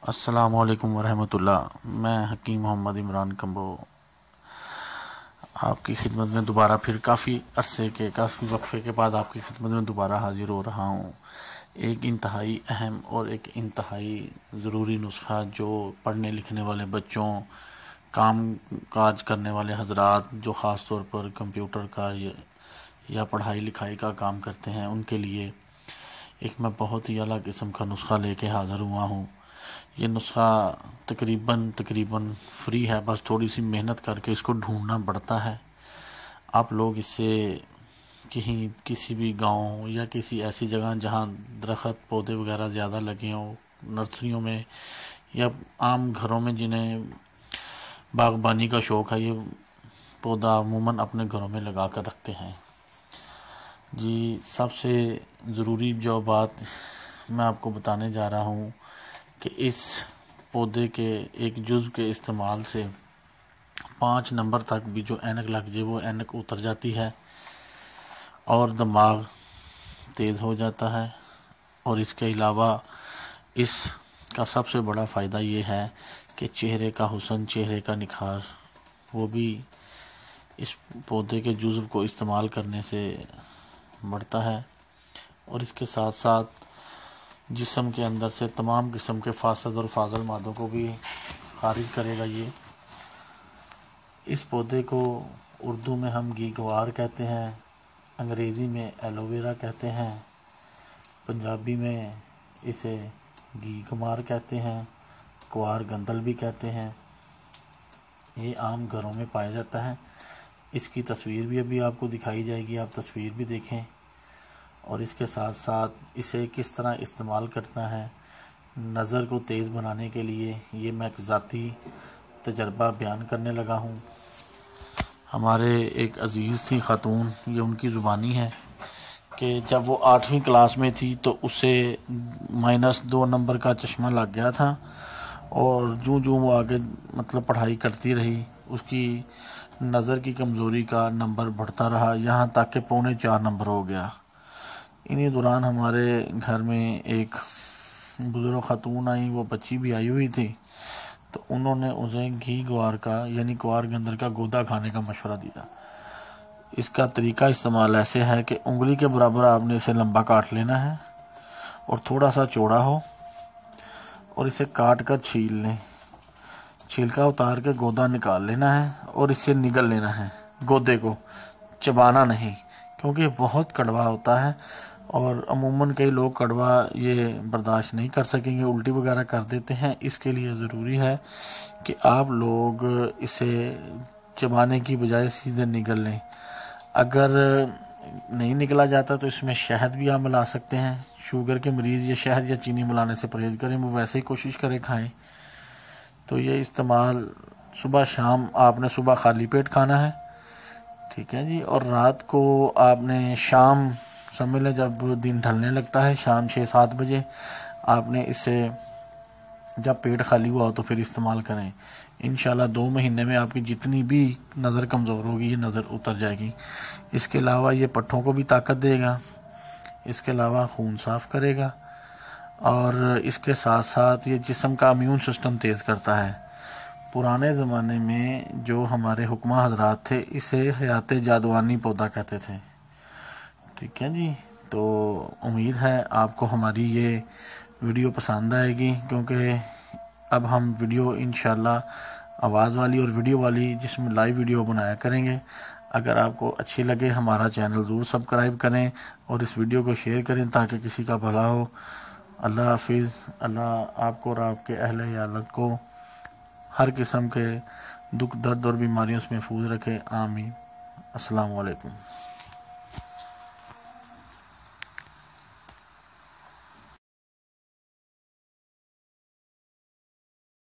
अस्सलामुअलैकुम वरहमतुल्लाह। मैं हकीम मोहम्मद इमरान कम्बो आपकी खिदमत में दोबारा फिर काफ़ी वक्फे के बाद आपकी खिदमत में दोबारा हाजिर हो रहा हूँ। एक इंतहाई अहम और एक इंतहाई ज़रूरी नुस्खा जो पढ़ने लिखने वाले बच्चों, काम काज करने वाले हजरात जो ख़ास तौर पर कंप्यूटर का या पढ़ाई लिखाई का काम करते हैं उनके लिए एक मैं बहुत ही अलग किस्म का नुस्खा लेके हाज़िर हुआ हूँ। ये नुस्खा तकरीबन फ्री है, बस थोड़ी सी मेहनत करके इसको ढूंढना पड़ता है। आप लोग इससे किसी भी गांव या किसी ऐसी जगह जहां दरख्त पौधे वगैरह ज़्यादा लगे हों, नर्सरियों में या आम घरों में जिन्हें बागबानी का शौक़ है, ये पौधा अमूमन अपने घरों में लगा कर रखते हैं। जी, सबसे ज़रूरी जो बात मैं आपको बताने जा रहा हूँ कि इस पौधे के एक जुज़ के इस्तेमाल से 5 नंबर तक भी जो ऐनक लग जाए वो ऐनक उतर जाती है और दिमाग तेज़ हो जाता है। और इसके अलावा इसका सबसे बड़ा फ़ायदा ये है कि चेहरे का हुस्न, चेहरे का निखार वो भी इस पौधे के जुज़ को इस्तेमाल करने से बढ़ता है। और इसके साथ साथ जिस्म के अंदर से तमाम किस्म के फासद और फाजल मादों को भी खारिज करेगा। ये इस पौधे को उर्दू में हम घीगवार कहते हैं, अंग्रेज़ी में एलोवेरा कहते हैं, पंजाबी में इसे घीगमार कहते हैं, कुआर गंदल भी कहते हैं। ये आम घरों में पाया जाता है। इसकी तस्वीर भी अभी आपको दिखाई जाएगी, आप तस्वीर भी देखें। और इसके साथ साथ इसे किस तरह इस्तेमाल करना है नज़र को तेज़ बनाने के लिए, ये मैं एक ज़ाती तजर्बा बयान करने लगा हूँ। हमारे एक अज़ीज़ थी खातून, ये उनकी ज़ुबानी है कि जब वो 8वीं क्लास में थी तो उसे -2 नंबर का चश्मा लग गया था। और जो वो आगे पढ़ाई करती रही, उसकी नज़र की कमज़ोरी का नंबर बढ़ता रहा, यहाँ तक कि 4.25 नंबर हो गया। इन्हीं दौरान हमारे घर में एक बुज़ुर्ग खातून आई, वो बच्ची भी आई हुई थी, तो उन्होंने उसे घी ग्वार का यानी कुआर गंदल का गोदा खाने का मशवरा दिया। इसका तरीका इस्तेमाल ऐसे है कि उंगली के बराबर आपने इसे लंबा काट लेना है और थोड़ा सा चौड़ा हो, और इसे काट कर छील लें। छिलका उतार के गोदा निकाल लेना है और इससे निगल लेना है। गोदे को चबाना नहीं, क्योंकि ये बहुत कड़वा होता है और अमूमन कई लोग कड़वा ये बर्दाश्त नहीं कर सकेंगे, उल्टी वगैरह कर देते हैं। इसके लिए ज़रूरी है कि आप लोग इसे चबाने की बजाय सीधे निगल लें। अगर नहीं निकला जाता तो इसमें शहद भी आप मिला सकते हैं। शुगर के मरीज़ ये शहद या चीनी मिलाने से परहेज़ करें, वो वैसे ही कोशिश करें खाएं। तो ये इस्तेमाल सुबह शाम आपने सुबह खाली पेट खाना है, ठीक है जी। और रात को आपने शाम समझ लें जब दिन ढलने लगता है, शाम 6-7 बजे आपने इसे जब पेट खाली हुआ हो तो फिर इस्तेमाल करें। इंशाल्लाह 2 महीने में आपकी जितनी भी नज़र कमज़ोर होगी ये नज़र उतर जाएगी। इसके अलावा ये पट्ठों को भी ताकत देगा, इसके अलावा खून साफ़ करेगा और इसके साथ साथ ये जिस्म का इम्यून सिस्टम तेज़ करता है। पुराने ज़माने में जो हमारे हुक्मा हजरात थे इसे हयात जादवानी पौधा कहते थे, ठीक है जी। तो उम्मीद है आपको हमारी ये वीडियो पसंद आएगी, क्योंकि अब हम वीडियो इंशाल्लाह आवाज़ वाली और वीडियो वाली जिसमें लाइव वीडियो बनाया करेंगे। अगर आपको अच्छी लगे हमारा चैनल ज़रूर सब्सक्राइब करें और इस वीडियो को शेयर करें ताकि किसी का भला हो। अल्लाह हाफिज़। अल्लाह आपको और आपके अहले यालत को हर किस्म के दुख, दर्द और बीमारियों से महफूज रखे। आमीन। अस्सलाम वालेकुम।